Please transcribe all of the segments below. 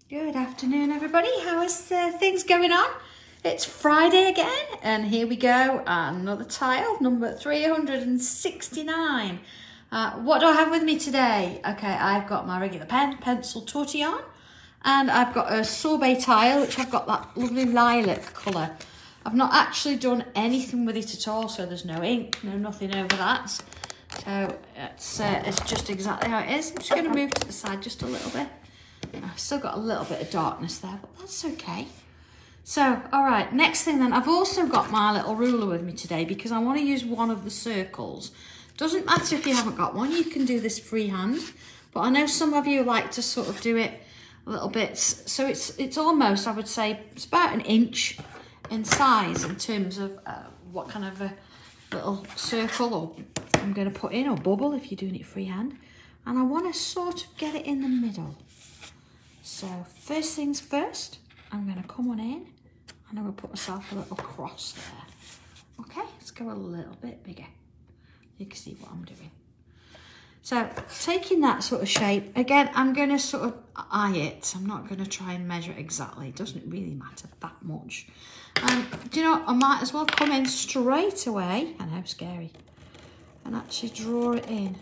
Good afternoon, everybody. How is things going on? It's Friday again, and here we go. Another tile, number 369. What do I have with me today? Okay, I've got my regular pencil tortillon, and I've got a sorbet tile, which I've got that lovely lilac colour. I've not actually done anything with it at all, so there's no ink, nothing over that. So it's just exactly how it is. I'm just going to move to the side just a little bit. I've still got a little bit of darkness there, but that's okay. So, all right, next thing then, I've also got my little ruler with me today because I want to use one of the circles. Doesn't matter if you haven't got one, you can do this freehand, but I know some of you like to sort of do it a little bit. So it's almost, I would say, it's about an inch in size in terms of what kind of a little circle or I'm going to put in, or bubble if you're doing it freehand. And I want to sort of get it in the middle. So first things first, I'm going to come on in and I'm going to put myself a little cross there. Okay, let's go a little bit bigger. You can see what I'm doing. So taking that sort of shape, again, I'm going to sort of eye it. I'm not going to try and measure it exactly. It doesn't really matter that much. Do you know what? I might as well come in straight away. I know, scary. And actually draw it in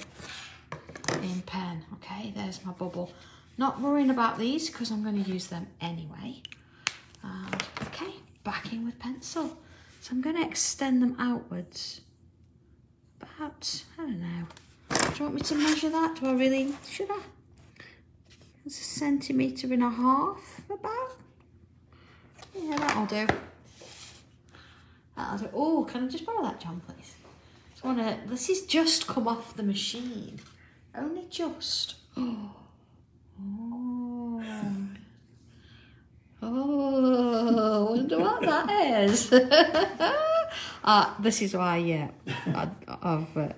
pen. Okay, there's my bubble. Not worrying about these because I'm going to use them anyway. Okay, backing with pencil. So I'm going to extend them outwards. About, I don't know. Do you want me to measure that? Do I really? Should I? It's 1.5 centimetres about. Yeah, that'll do. That'll do. Oh, can I just borrow that, John, please? This has just come off the machine. Only just. Oh, I wonder what that is. This is why, I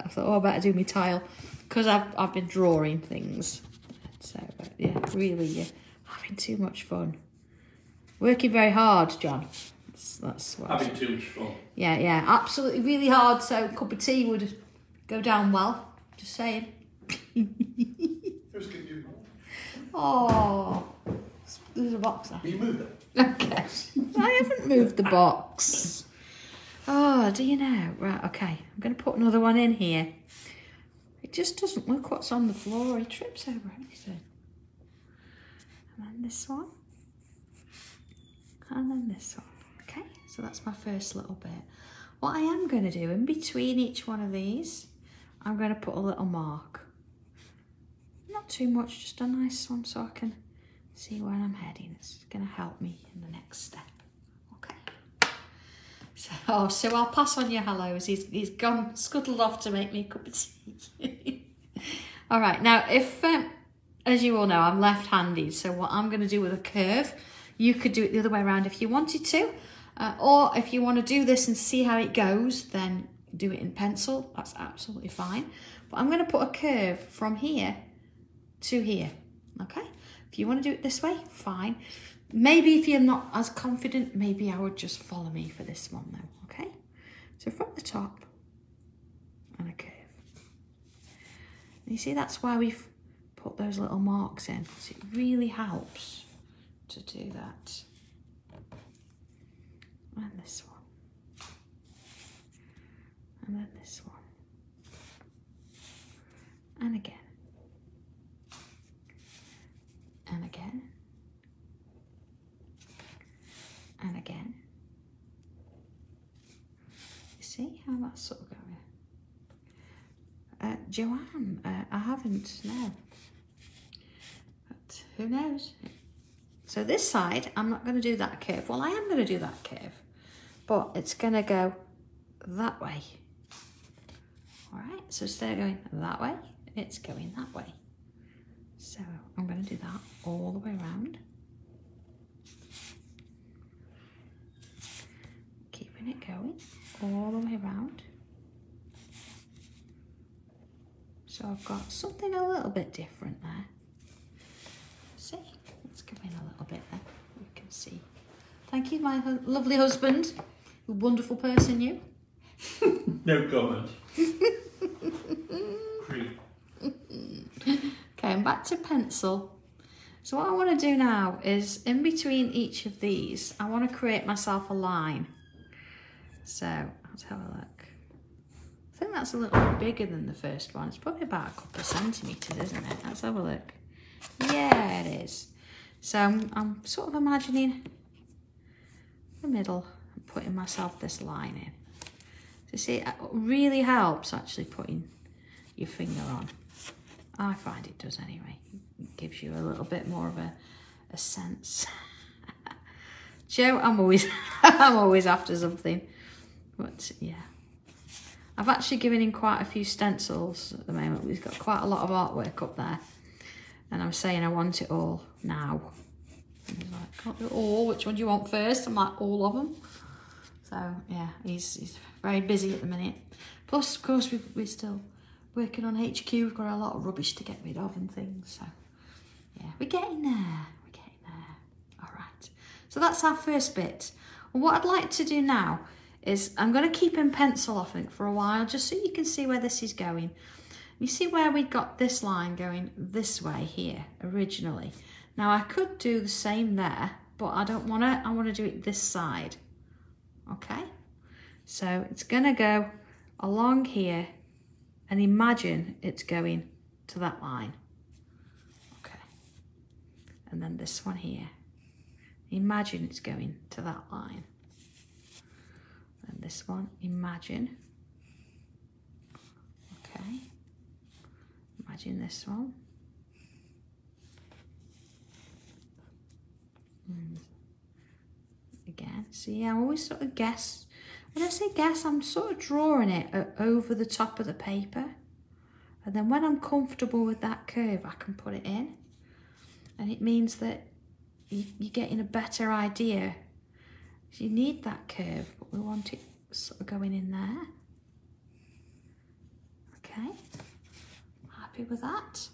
thought, I better do my tile because I've been drawing things. So, yeah, really having too much fun. Working very hard, John. That's what having too much fun. Yeah, absolutely, really hard. So a cup of tea would go down well. Just saying. Just give you more. Oh, there's a box there. You move it. Okay. I haven't moved the box. Oh, do you know? Right, okay. I'm going to put another one in here. It just doesn't look what's on the floor. He trips over everything. And then this one. And then this one. Okay, so that's my first little bit. What I am going to do, in between each one of these, I'm going to put a little mark. Not too much, just a nice one so I can see where I'm heading. It's going to help me in the next step. Okay. So I'll pass on your hellos. He's gone, scuttled off to make me a cup of tea. All right, now if, as you all know, I'm left-handed, so what I'm going to do with a curve, you could do it the other way around if you wanted to, or if you want to do this and see how it goes, then do it in pencil. That's absolutely fine. But I'm going to put a curve from here to here, okay? If you want to do it this way, fine. Maybe if you're not as confident, maybe I would just follow me for this one though, okay? So from the top, and a curve. And you see, that's why we've put those little marks in, because it really helps to do that. And this one. And then this one. And again. And again. And again. You see how that's sort of going? Joanne, I haven't, no. But who knows? So this side, I'm not going to do that curve. Well, I am going to do that curve, but it's going to go that way. All right, so instead of going that way, it's going that way. So I'm going to do that all the way around. Keeping it going all the way around. So I've got something a little bit different there. See, let's go in a little bit there. You can see. Thank you, my lovely husband. A wonderful person, you. No comment. Creep. Okay, I'm back to pencil. So what I want to do now is, in between each of these, I want to create myself a line. So let's have a look. I think that's a little bit bigger than the first one. It's probably about a couple of centimetres, isn't it? Let's have a look. Yeah, it is. So I'm sort of imagining the middle and putting myself this line in. So see, it really helps actually putting your finger on. I find it does anyway. It gives you a little bit more of a sense. Joe, I'm always after something. But yeah. I've actually given him quite a few stencils at the moment. We've got quite a lot of artwork up there. And I'm saying I want it all now. And he's like, can't do it all. Which one do you want first? I'm like, all of them. So yeah, he's very busy at the minute. Plus, of course, we're still working on HQ. We've got a lot of rubbish to get rid of and things. So yeah, we're getting there. We're getting there. All right. So that's our first bit. And what I'd like to do now is I'm going to keep in pencil off it for a while, just so you can see where this is going. You see where we got this line going this way here originally. Now I could do the same there, but I don't want to. I want to do it this side. Okay, so it's going to go along here, and imagine it's going to that line. Okay, and then this one here. Imagine it's going to that line. And this one, imagine. Okay. Imagine this one. And again, see, I always sort of guess. When I say guess, I'm sort of drawing it over the top of the paper. And then when I'm comfortable with that curve, I can put it in. And it means that you're getting a better idea. You need that curve, but we want it sort of going in there. Okay, happy with that.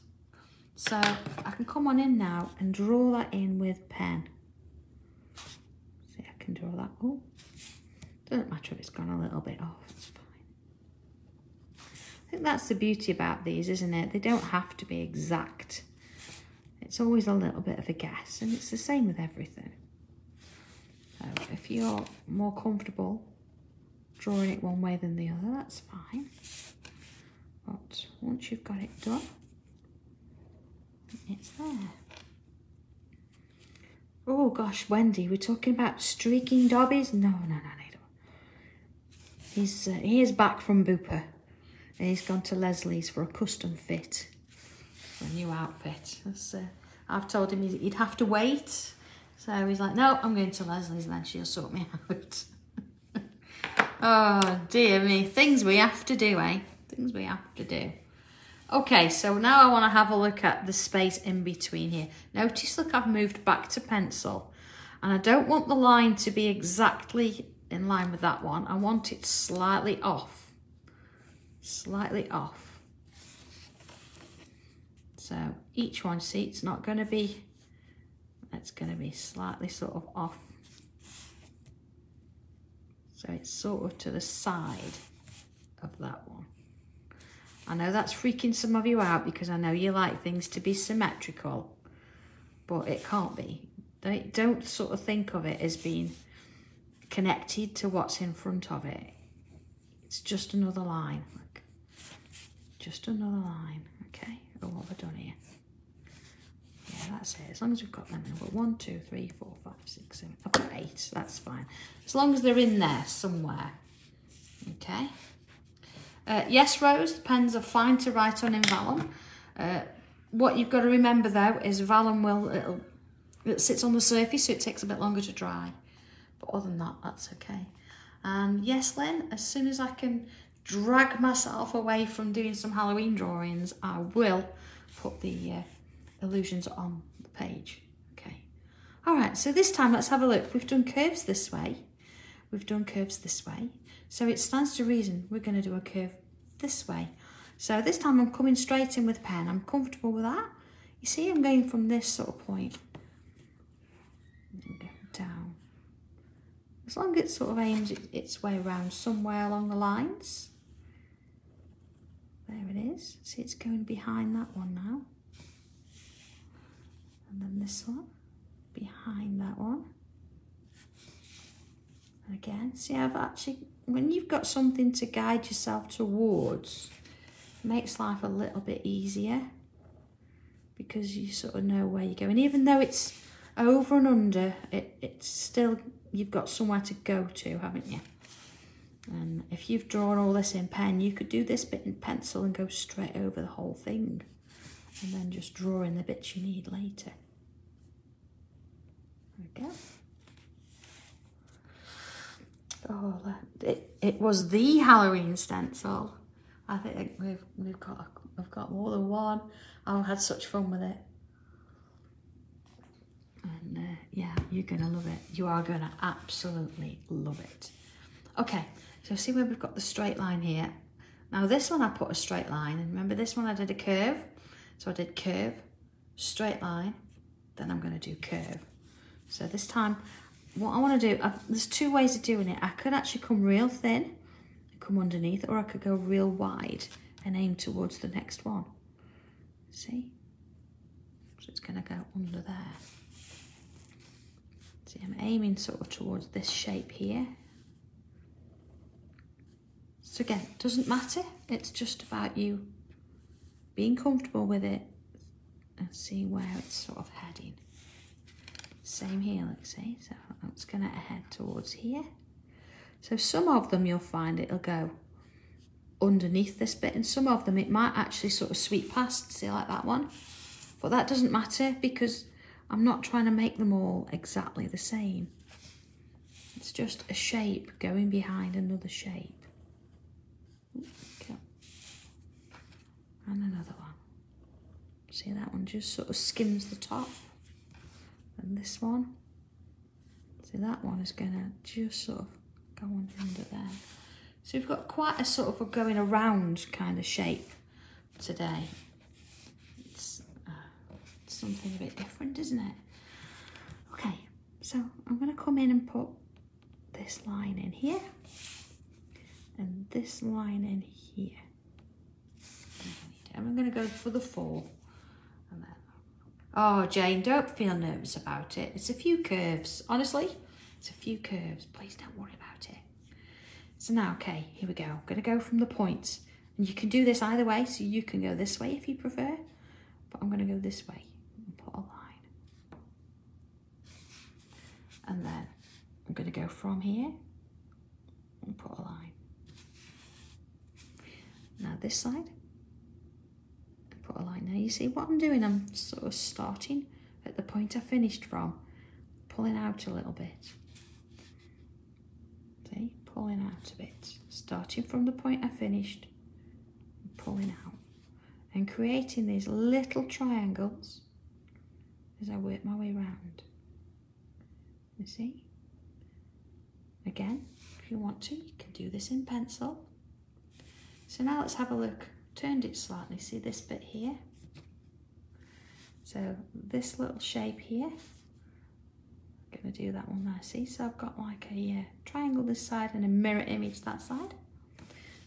So I can come on in now and draw that in with pen. See, I can draw that. Oh, doesn't matter if it's gone a little bit off, it's fine. I think that's the beauty about these, isn't it? They don't have to be exact. It's always a little bit of a guess, and it's the same with everything. So if you're more comfortable drawing it one way than the other, that's fine. But once you've got it done, it's there. Oh gosh, Wendy, we're talking about streaking dobbies? No. He is back from Booper, and he's gone to Leslie's for a custom fit, for a new outfit. I've told him he'd have to wait. So he's like, no, I'm going to Leslie's and then she'll sort me out. Oh, dear me. Things we have to do, eh? Things we have to do. Okay, so now I want to have a look at the space in between here. Notice, look, I've moved back to pencil. And I don't want the line to be exactly in line with that one. I want it slightly off. Slightly off. So each one, see, it's not going to be... It's going to be slightly sort of off. So it's sort of to the side of that one. I know that's freaking some of you out because I know you like things to be symmetrical, but it can't be. Don't sort of think of it as being connected to what's in front of it. It's just another line. Look. Just another line. Okay. Oh, what have I done here? Yeah, that's it. As long as we've got them in. We've got 1, 2, 3, 4, 5, 6, 7. I've got 8. That's fine. As long as they're in there somewhere. Okay. Yes, Rose, the pens are fine to write on in vellum. What you've got to remember though is vellum it sits on the surface, so it takes a bit longer to dry. But other than that, that's okay. And yes, Lynn, as soon as I can drag myself away from doing some Halloween drawings, I will put the illusions on the page. Okay. All right, so this time let's have a look. We've done curves this way. We've done curves this way. So it stands to reason we're going to do a curve this way. So this time I'm coming straight in with pen. I'm comfortable with that. You see, I'm going from this sort of point down. As long as it sort of aims its way around somewhere along the lines. There it is. See, it's going behind that one now. And then this one behind that one. And again, see, I've actually, when you've got something to guide yourself towards, it makes life a little bit easier because you sort of know where you're going. Even though it's over and under, it's still, you've got somewhere to go to, haven't you? And if you've drawn all this in pen, you could do this bit in pencil and go straight over the whole thing. And then just draw in the bits you need later. There we go. Oh, it was the Halloween stencil. I think we've got more than one. I've had such fun with it. And yeah, you're gonna love it. You are gonna absolutely love it. Okay, so see where we've got the straight line here. Now this one I put a straight line, and remember this one I did a curve. So I did curve, straight line, then I'm gonna do curve. So this time, what I want to do, there's two ways of doing it. I could actually come real thin and come underneath, or I could go real wide and aim towards the next one. See? So it's going to go under there. See, I'm aiming sort of towards this shape here. So again, it doesn't matter. It's just about you being comfortable with it and seeing where it's sort of heading. Same here, let's see, so it's going to head towards here. So some of them you'll find it'll go underneath this bit, and some of them it might actually sort of sweep past, see, like that one. But that doesn't matter because I'm not trying to make them all exactly the same. It's just a shape going behind another shape. Okay. And another one. See, that one just sort of skims the top. And this one, see, that one is going to just sort of go on under there. So we've got quite a sort of a going around kind of shape today. It's something a bit different, isn't it? Okay, so I'm going to come in and put this line in here and this line in here. And I'm going to go for the 4. And then, oh, Jane, don't feel nervous about it. It's a few curves. Honestly, it's a few curves. Please don't worry about it. So now, okay, here we go. I'm going to go from the point. And you can do this either way. So you can go this way if you prefer. But I'm going to go this way and put a line. And then I'm going to go from here and put a line. Now this side. Put a line. Now you see what I'm doing, I'm sort of starting at the point I finished from, pulling out a little bit. See, pulling out a bit, starting from the point I finished, and pulling out, and creating these little triangles as I work my way around. You see? Again, if you want to, you can do this in pencil. So now let's have a look. Turned it slightly, see this bit here? So this little shape here, I'm going to do that one there, see? So I've got like a triangle this side and a mirror image that side.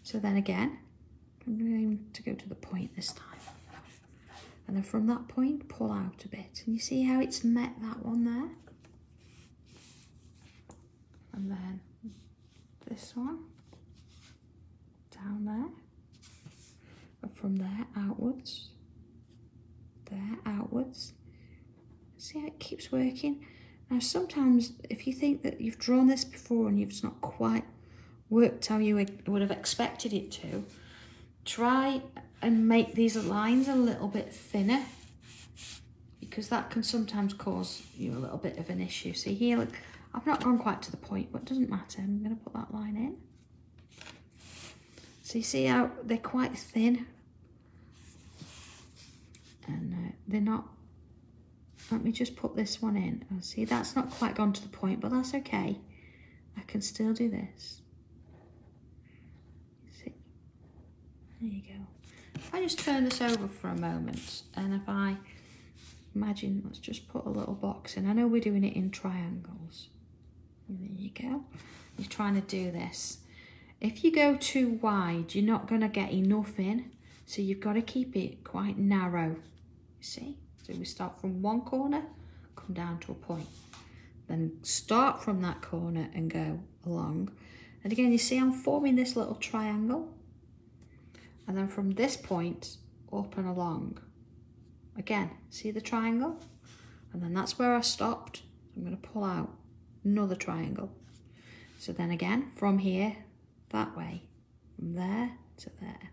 So then again, I'm going to go to the point this time. And then from that point, pull out a bit. And you see how it's met that one there? And then this one, down there. From there outwards, there outwards. See how it keeps working? Now sometimes if you think that you've drawn this before and you've not quite worked how you would have expected it to, try and make these lines a little bit thinner, because that can sometimes cause you a little bit of an issue. See here, look, I've not gone quite to the point, but it doesn't matter. I'm going to put that line in. So you see how they're quite thin? And they're not, let me just put this one in. Oh, see, that's not quite gone to the point, but that's okay. I can still do this. See, there you go. If I just turn this over for a moment, and if I imagine, let's just put a little box in. I know we're doing it in triangles. And there you go. You're trying to do this. If you go too wide, you're not going to get enough in. So you've got to keep it quite narrow. See? So we start from one corner, come down to a point. Then start from that corner and go along. And again, you see I'm forming this little triangle. And then from this point, up and along. Again, see the triangle? And then that's where I stopped. I'm going to pull out another triangle. So then again, from here, that way, from there to there,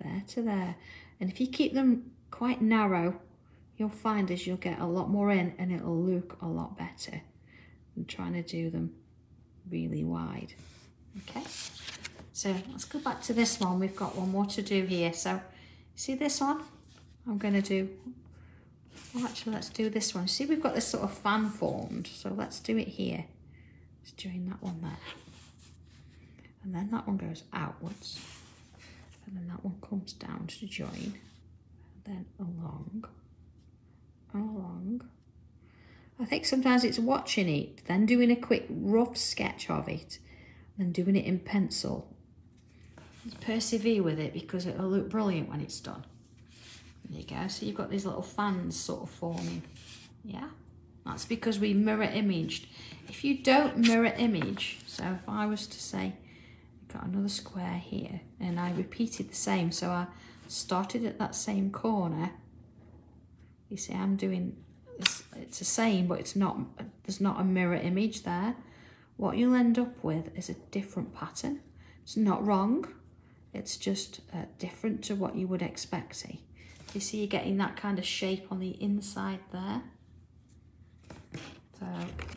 there to there. And if you keep them quite narrow, you'll find as you'll get a lot more in and it'll look a lot better than trying to do them really wide. Okay, so let's go back to this one. We've got one more to do here. So see this one? I'm going to do, well, actually let's do this one. See, we've got this sort of fan formed, so let's do it here. Just doing that one there. And then that one goes outwards. And then that one comes down to join. And then along. And along. I think sometimes it's watching it, then doing a quick rough sketch of it, and doing it in pencil. Just persevere with it because it'll look brilliant when it's done. There you go. So you've got these little fans sort of forming. Yeah? That's because we mirror imaged. If you don't mirror image, so if I was to say, I've got another square here, and I repeated the same, so I started at that same corner, you see I'm doing this, it's the same, but it's not, there's not a mirror image there. What you'll end up with is a different pattern. It's not wrong, it's just different to what you would expect. See, you see you're getting that kind of shape on the inside there. So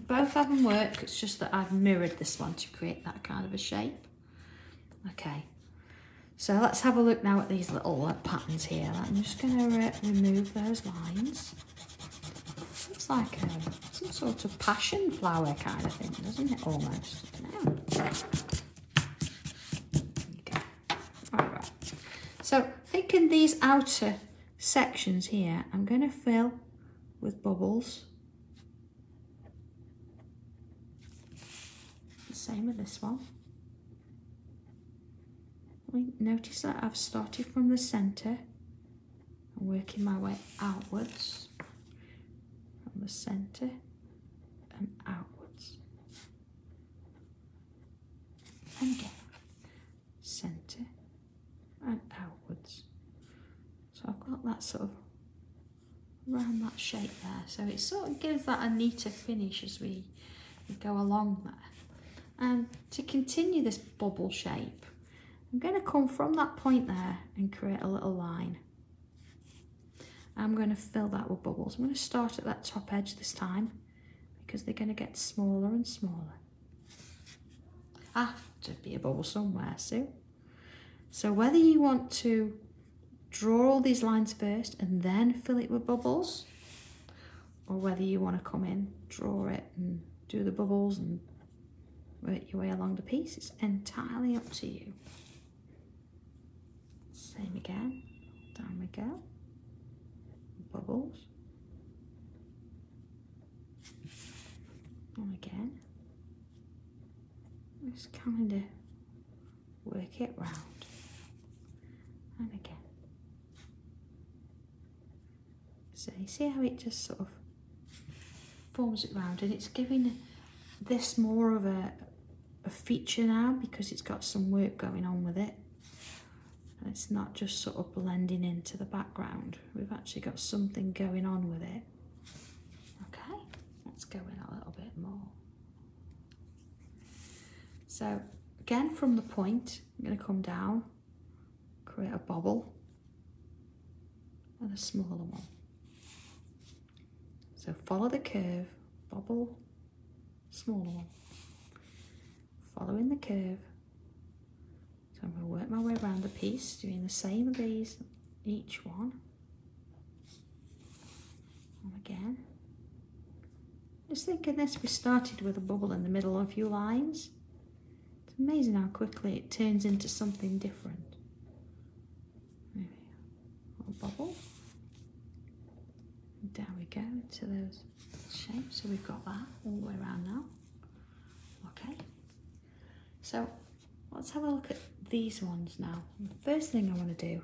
both of them work, it's just that I've mirrored this one to create that kind of a shape. Okay, so let's have a look now at these little patterns here. I'm just going to remove those lines. Looks like some sort of passion flower kind of thing, doesn't it, almost? There you go. All right. So thinking these outer sections here, I'm going to fill with bubbles. Same with this one. Notice that I've started from the centre and working my way outwards from the centre and outwards. And again, centre and outwards. So I've got that sort of around that shape there. So it sort of gives that a neater finish as we go along there. And to continue this bubble shape, I'm going to come from that point there and create a little line. I'm going to fill that with bubbles. I'm going to start at that top edge this time because they're going to get smaller and smaller. Have to be a bubble somewhere, Sue. So whether you want to draw all these lines first and then fill it with bubbles, or whether you want to come in, draw it and do the bubbles and work your way along the piece, it's entirely up to you. Same again, down we go, bubbles, and again, just kind of work it round, and again. So you see how it just sort of forms it round, and it's giving this more of a feature now because it's got some work going on with it. And it's not just sort of blending into the background. We've actually got something going on with it. Okay, let's go in a little bit more. So again, from the point, I'm going to come down, create a bubble and a smaller one. So follow the curve, bubble, smaller one. Following the curve. So I'm going to work my way around the piece, doing the same of these, each one. And again. Just thinking this, we started with a bubble in the middle of a few lines. It's amazing how quickly it turns into something different. There we go. A bubble. And down we go into those shapes. So we've got that all the way around now. Okay. So let's have a look at these ones now. The first thing I want to do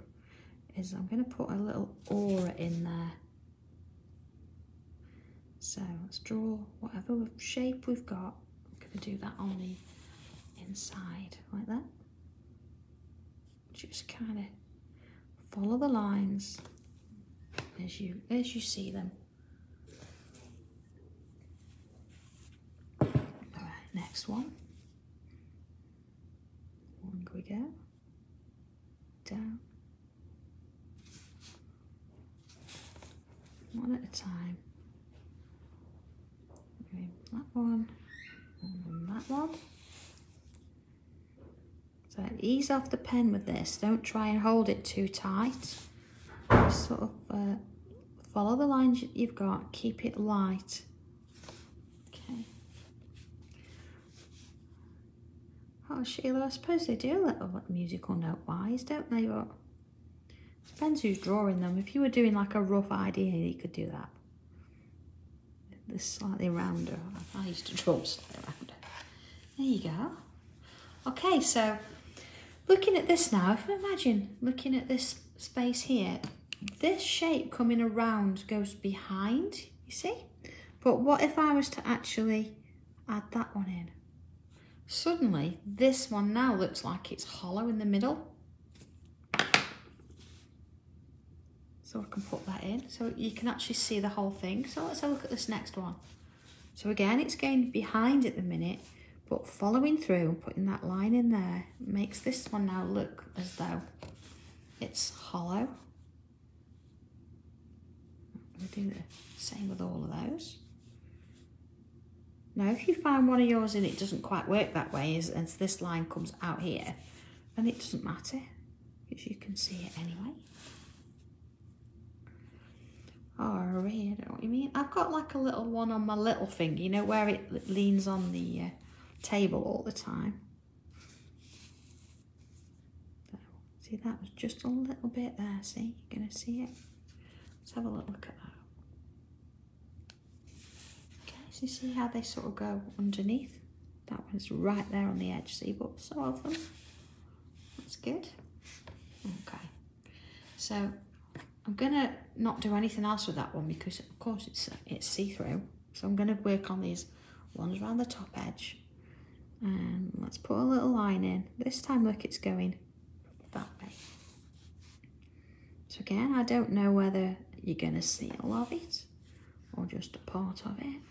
is I'm going to put a little aura in there. So let's draw whatever shape we've got. I'm going to do that on the inside like that. Just kind of follow the lines as you see them. All right, next one. On we go. Down. One at a time. That one and that one. So ease off the pen with this. Don't try and hold it too tight. Just sort of follow the lines you've got. Keep it light. Okay. Oh, Sheila, I suppose they do a little musical note wise, don't they? But depends who's drawing them. If you were doing like a rough idea, you could do that. This slightly rounder. I used to draw slightly rounder. There you go. Okay, so looking at this now, if I imagine looking at this space here, this shape coming around goes behind, you see? But what if I was to actually add that one in? Suddenly, this one now looks like it's hollow in the middle. So I can put that in, so you can actually see the whole thing. So let's have a look at this next one. So again, it's going behind at the minute, but following through and putting that line in there makes this one now look as though it's hollow. We'll do the same with all of those. Now, if you find one of yours and it doesn't quite work that way, as this line comes out here, then it doesn't matter, because you can see it anyway. Oh, I really don't know what you mean. I've got like a little one on my little finger, you know, where it leans on the table all the time. So, see, that was just a little bit there, see? You're going to see it? Let's have a little look at that. Okay, so you see how they sort of go underneath? That one's right there on the edge, see, but some of them. That's good. Okay, so I'm gonna not do anything else with that one because of course it's see-through. So I'm gonna work on these ones around the top edge. And let's put a little line in. This time look, it's going that way. So again, I don't know whether you're gonna see all of it or just a part of it.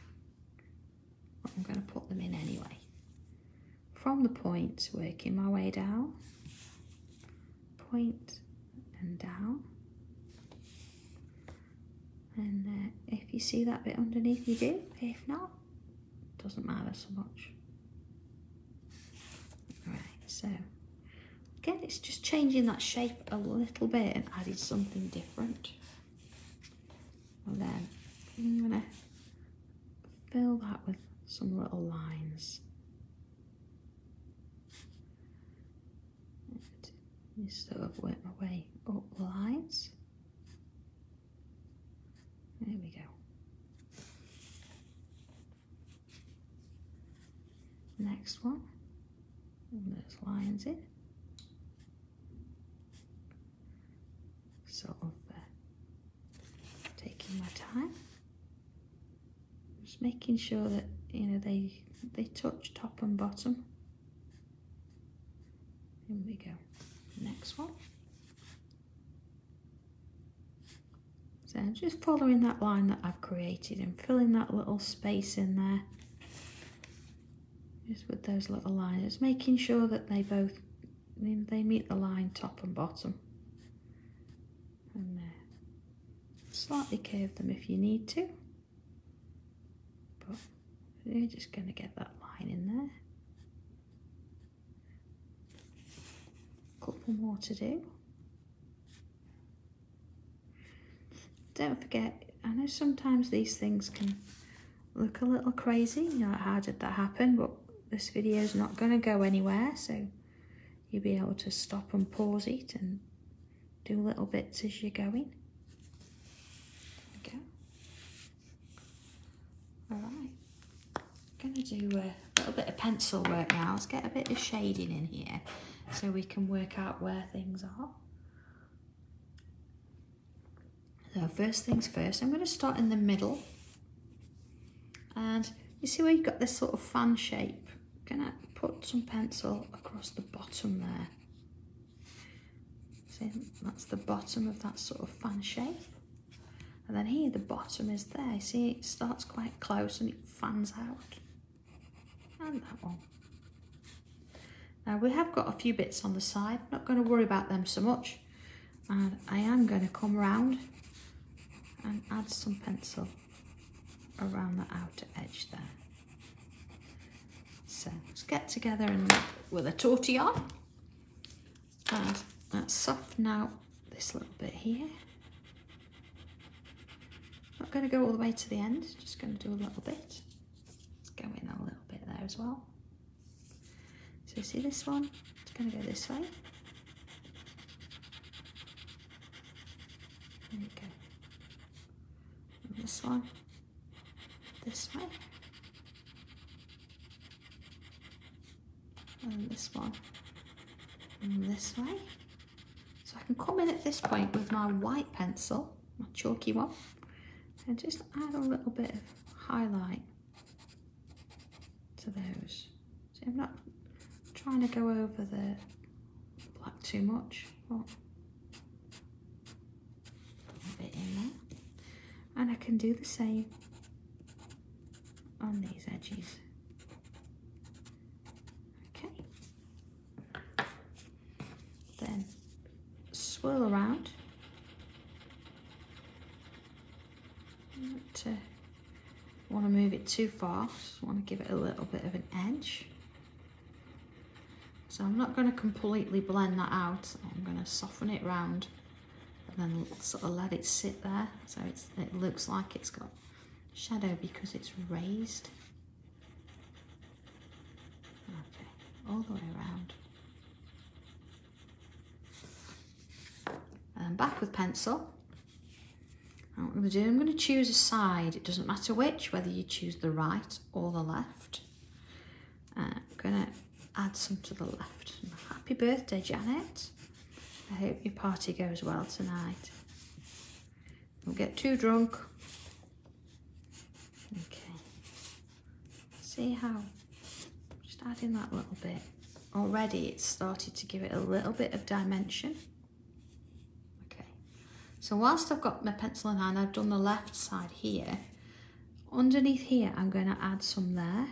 But I'm gonna put them in anyway. From the point, working my way down. Point and down. And if you see that bit underneath, you do. If not, it doesn't matter so much. Right, so again, it's just changing that shape a little bit and adding something different. And then I'm going to fill that with some little lines. And just sort of work my way up the lines. There we go. Next one. And those lines in. Sort of taking my time. Just making sure that, you know, they touch top and bottom. Here we go. Next one. So just following that line that I've created and filling that little space in there. Just with those little lines, making sure that they both, they meet the line top and bottom. And slightly curve them if you need to. But you're just going to get that line in there. A couple more to do. Don't forget, I know sometimes these things can look a little crazy, you know, how did that happen, but this video is not going to go anywhere, so you'll be able to stop and pause it and do little bits as you're going. There we go. Alright, I'm going to do a little bit of pencil work now. Let's get a bit of shading in here so we can work out where things are. So first things first, I'm going to start in the middle You see where you've got this sort of fan shape? I'm gonna put some pencil across the bottom there. See, that's the bottom of that sort of fan shape. And then here, the bottom is there. See, it starts quite close and it fans out. And that one. Now, we have got a few bits on the side. Not going to worry about them so much. And I am going to come around and add some pencil around the outer edge there. So let's get together and with a tortillon. And let's soften out this little bit here. Not going to go all the way to the end, just going to do a little bit. Let's go in a little bit there as well. So you see this one? It's going to go this way. There you go. And this one, this way. And this one, and this way. So I can come in at this point with my white pencil, my chalky one, and just add a little bit of highlight to those. See, I'm not trying to go over the black too much. But a bit in there. And I can do the same on these edges. Okay. Then swirl around. Don't want to move it too far, just want to give it a little bit of an edge. So I'm not going to completely blend that out, I'm going to soften it round and then sort of let it sit there so it looks like it's got shadow because it's raised. Okay, all the way around. And back with pencil. And what I'm going to do, I'm going to choose a side. It doesn't matter which, whether you choose the right or the left. I'm going to add some to the left. Happy birthday, Janet. I hope your party goes well tonight. Don't get too drunk. Okay. See how, just adding that little bit. Already it's started to give it a little bit of dimension. So whilst I've got my pencil in hand, I've done the left side here. Underneath here, I'm going to add some there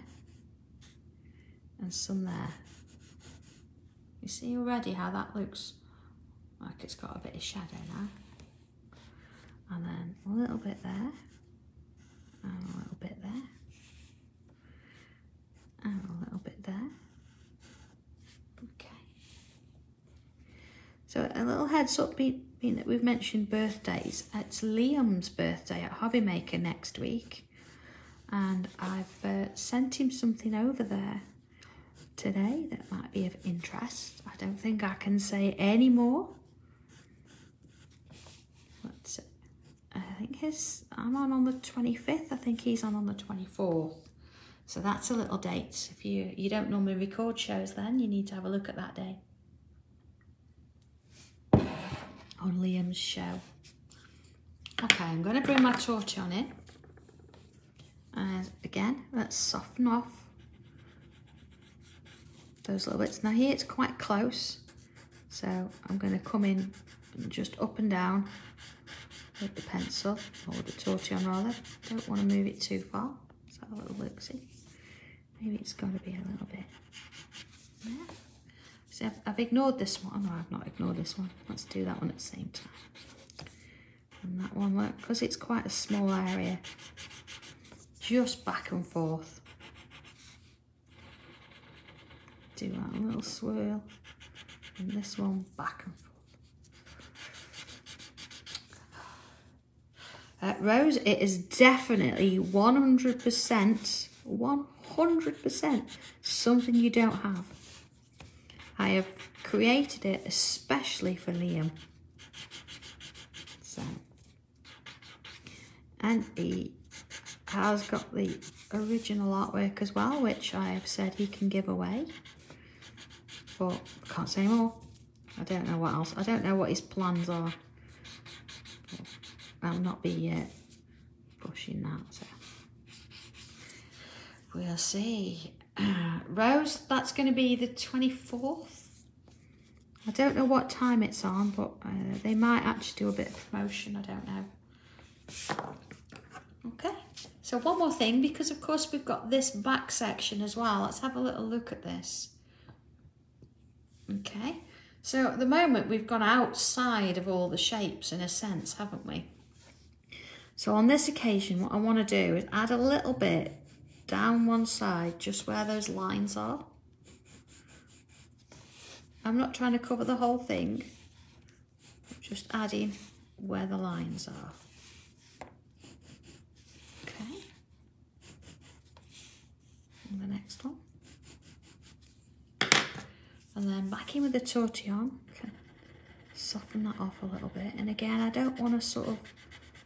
and some there. You see already how that looks like it's got a bit of shadow now. And then a little bit there, and a little bit there, and a little bit there. Okay. So a little heads up being that we've mentioned birthdays. It's Liam's birthday at Hobbymaker next week, and I've sent him something over there today that might be of interest. I don't think I can say any more. But I think I'm on the 25th. I think he's on the 24th. So that's a little date. If you don't normally record shows, then you need to have a look at that day on Liam's show. Okay, I'm going to bring my torch on in. And again, let's soften off those little bits. Now here it's quite close, so I'm going to come in and just up and down with the pencil, or with the tortillon rather. Don't want to move it too far. Let's have a little look-see. Maybe it's got to be a little bit there. See, I've ignored this one. No, I've not ignored this one. Let's do that one at the same time. And that one, because it's quite a small area, just back and forth. Do that little swirl, and this one back and forth. Rose, it is definitely 100% something you don't have. I have created it especially for Liam. So, and he has got the original artwork as well, which I have said he can give away. But I can't say more. I don't know what else. I don't know what his plans are. But I'll not be pushing that. So. We'll see. Rose, that's going to be the 24th. I don't know what time it's on, but they might actually do a bit of promotion. I don't know. Okay, so one more thing, because of course we've got this back section as well. Let's have a little look at this. Okay, so at the moment we've gone outside of all the shapes in a sense, haven't we? So on this occasion, what I want to do is add a little bit down one side, just where those lines are. I'm not trying to cover the whole thing, I'm just adding where the lines are. Okay, and the next one. And then back in with the tortillon, okay. Soften that off a little bit. And again, I don't want to sort of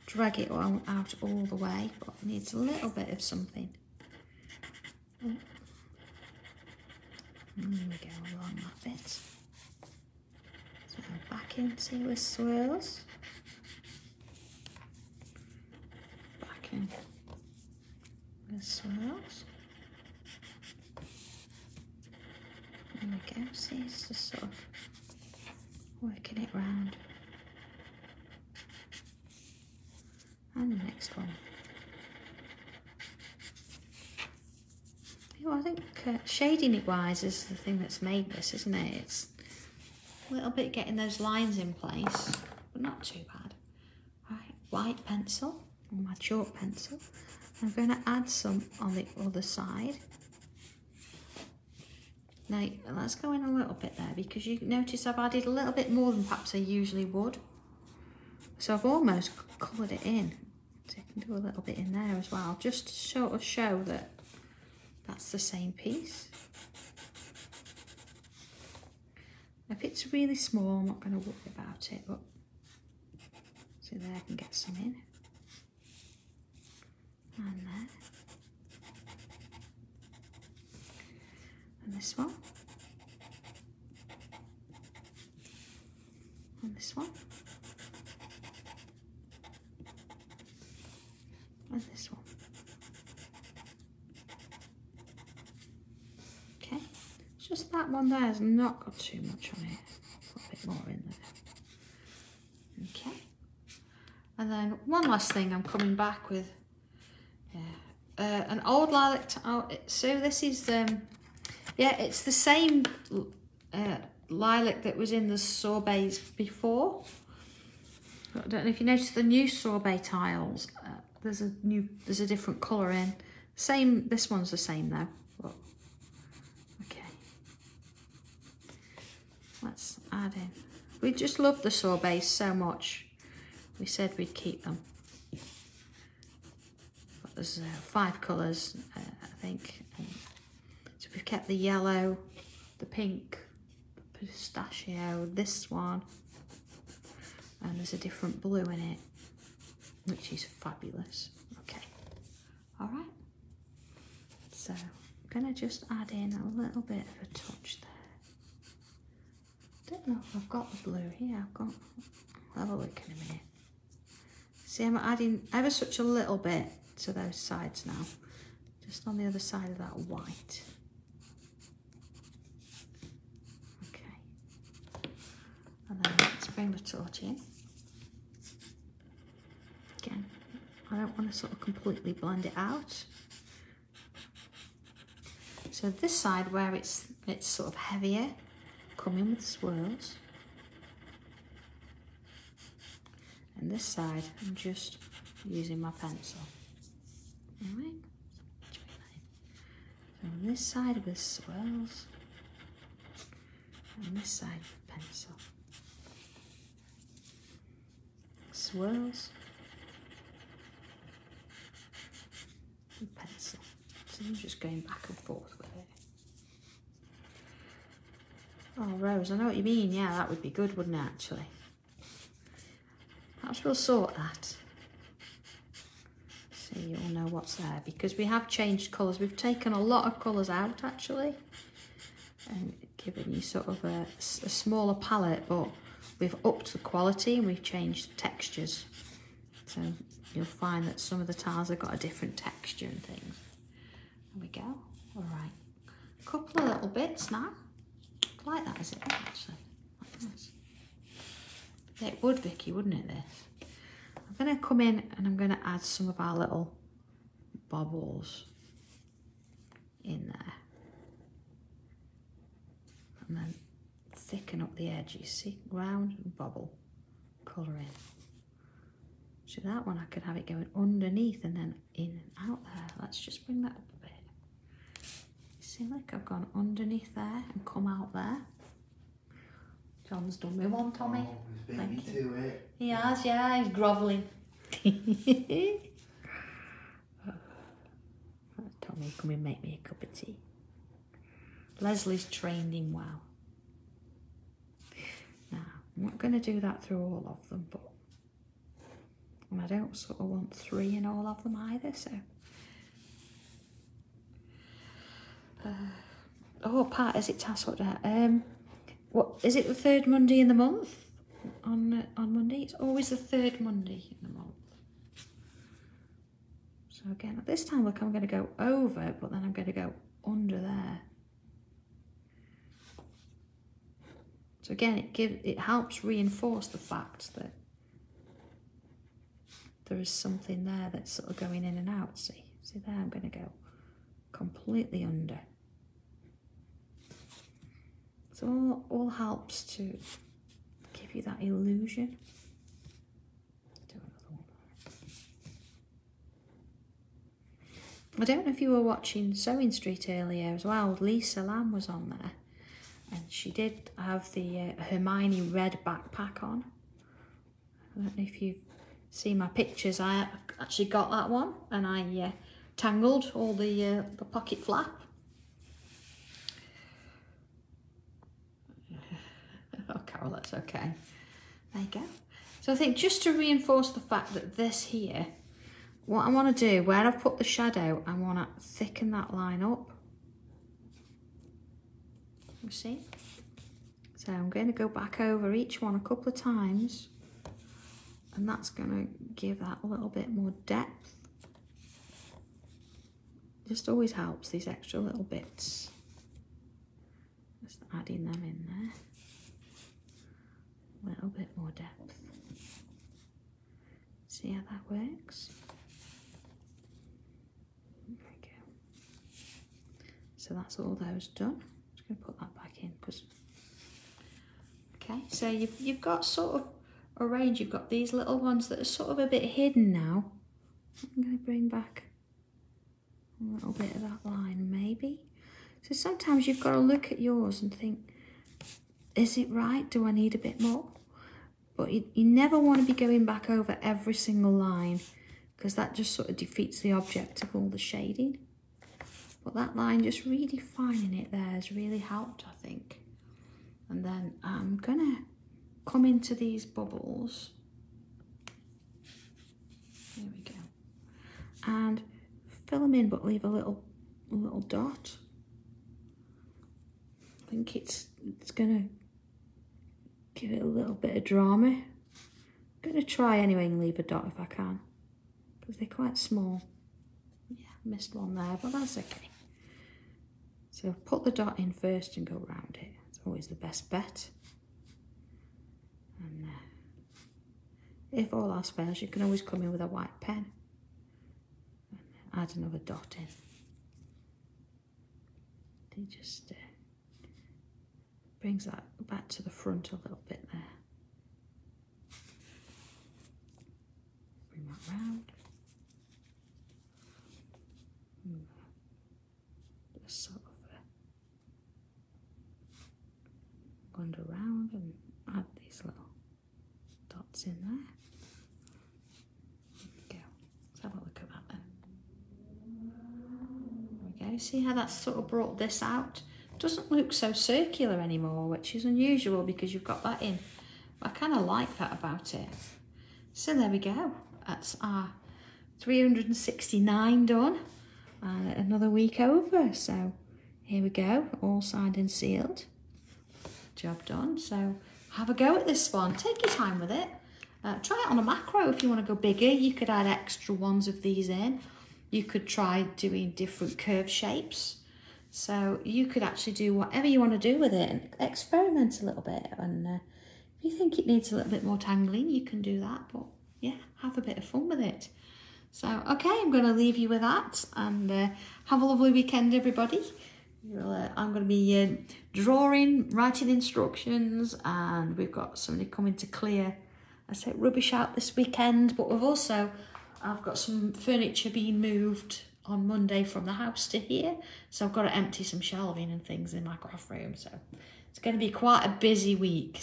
drag it out all the way, but it needs a little bit of something. There we go, along that bit. So back into with swirls. Back in with swirls. There we go, see, it's just sort of working it round. And the next one. You know, I think shading it wise is the thing that's made this, isn't it? It's a little bit getting those lines in place, but not too bad. Right, white pencil, or my chalk pencil. I'm going to add some on the other side. Now, let's go in a little bit there, because you notice I've added a little bit more than perhaps I usually would. So I've almost coloured it in. So I can do a little bit in there as well, just to sort of show that that's the same piece. If it's really small, I'm not going to worry about it, but see there, I can get some in. And there. And this one. And this one. And this one. Okay, it's just that one there has not got too much on it. Put a bit more in there. Okay, and then one last thing, I'm coming back with an old lilac tile. So this is yeah, it's the same lilac that was in the sorbets before. I don't know if you noticed the new sorbet tiles. There's a different colour in. Same, this one's the same though. But, okay. Let's add in. We just love the sorbets so much. We said we'd keep them. But there's 5 colours, I think. So we've kept the yellow, the pink, the pistachio, this one, and there's a different blue in it, which is fabulous. Okay, all right. So I'm gonna just add in a little bit of a touch there. Don't know if I've got the blue here. I'll have a look in a minute. See, I'm adding ever such a little bit to those sides now, just on the other side of that white. Okay, and then let's bring the torch in. Again, I don't want to sort of completely blend it out. So this side where it's sort of heavier, come in with swirls. And this side, I'm just using my pencil. All right. So on this side with swirls, and this side with pencil. Swirls. And pencil. So I'm just going back and forth with it. Oh, Rose, I know what you mean. Yeah, that would be good, wouldn't it, actually? Perhaps we'll sort that. So you all know what's there, because we have changed colours. We've taken a lot of colours out, actually, and given you sort of a smaller palette, but we've upped the quality and we've changed textures. So you'll find that some of the tiles have got a different texture and things. There we go. All right. A couple of little bits now. Like that, is it? Actually. Like this. It would, Vicky, wouldn't it, this? I'm going to come in and I'm going to add some of our little bobbles in there. And then thicken up the edges. See? Round and bobble. Colour in. So that one I could have it going underneath and then in and out there. Let's just bring that up a bit. See, like I've gone underneath there and come out there. John's done me one, Tommy. Oh, he's beat me to it. He has, yeah, he's grovelling. Tommy, come and make me a cup of tea. Leslie's trained him well. Now, I'm not going to do that through all of them, but and I don't sort of want 3 in all of them either, so. Oh, Pat, is it task order? What is it? The 3rd Monday in the month? On Monday, it's always the 3rd Monday in the month. So again, at this time, look, I'm going to go over, but then I'm going to go under there. So again, it helps reinforce the fact that there is something there that's sort of going in and out. See there, I'm going to go completely under. So all helps to give you that illusion. Do another one. I don't know if you were watching Sewing Street earlier as well. Lisa Lamb was on there, and she did have the Hermione red backpack on. I don't know if you've seen my pictures. I actually got that one, and I tangled all the pocket flap. Oh, Carol, that's okay. There you go. So I think just to reinforce the fact that this here, what I want to do, where I've put the shadow, I want to thicken that line up. You see? So I'm going to go back over each one a couple of times, and that's going to give that a little bit more depth. Just always helps, these extra little bits. Just adding them in there. A little bit more depth. See how that works? There we go. So that's all those done. I'm just going to put that back in because. Okay, so you've got sort of a range. You've got these little ones that are sort of a bit hidden now. I'm going to bring back a little bit of that line, maybe. So sometimes you've got to look at yours and think, is it right? Do I need a bit more? But you never want to be going back over every single line because that just sort of defeats the object of all the shading. But that line, just really fining it there has really helped, I think. And then I'm going to come into these bubbles. There we go. And fill them in, but leave a little dot. I think it's going to give it a little bit of drama. I'm going to try anyway and leave a dot if I can, because they're quite small. Yeah, missed one there, but that's okay. So put the dot in first and go round it. It's always the best bet. And if all else fails, you can always come in with a white pen and add another dot in. It just brings that back to the front a little bit there. Bring that round. Just sort of wander around and add these little dots in there. There we go. Let's have a look at that then. There we go. See how that's sort of brought this out? Doesn't look so circular anymore, which is unusual because you've got that in. But I kind of like that about it. So there we go. That's our 369 done. And another week over. So here we go, all signed and sealed. Job done. So have a go at this one. Take your time with it. Try it on a macro if you want to go bigger. You could add extra ones of these in. you could try doing different curve shapes. So you could actually do whatever you want to do with it and experiment a little bit. And if you think it needs a little bit more tangling, you can do that. But yeah, have a bit of fun with it. So, okay, I'm going to leave you with that. And have a lovely weekend, everybody. I'm going to be drawing, writing instructions. And we've got somebody coming to clear, I say, rubbish out this weekend. But I've got some furniture being moved on Monday from the house to here, so I've got to empty some shelving and things in my craft room, so it's going to be quite a busy week,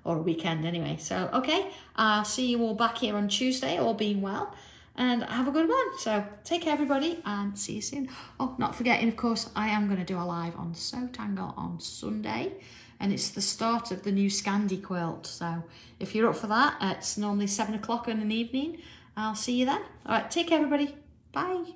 or a weekend anyway. So okay, I'll see you all back here on Tuesday, all being well, and have a good one. So take care, everybody, and see you soon. Oh, not forgetting, of course, I am going to do a live on Sanntangle on Sunday, and it's the start of the new Scandi quilt, so if you're up for that, it's normally 7 o'clock in the evening. I'll see you then. All right, take care, everybody. Bye.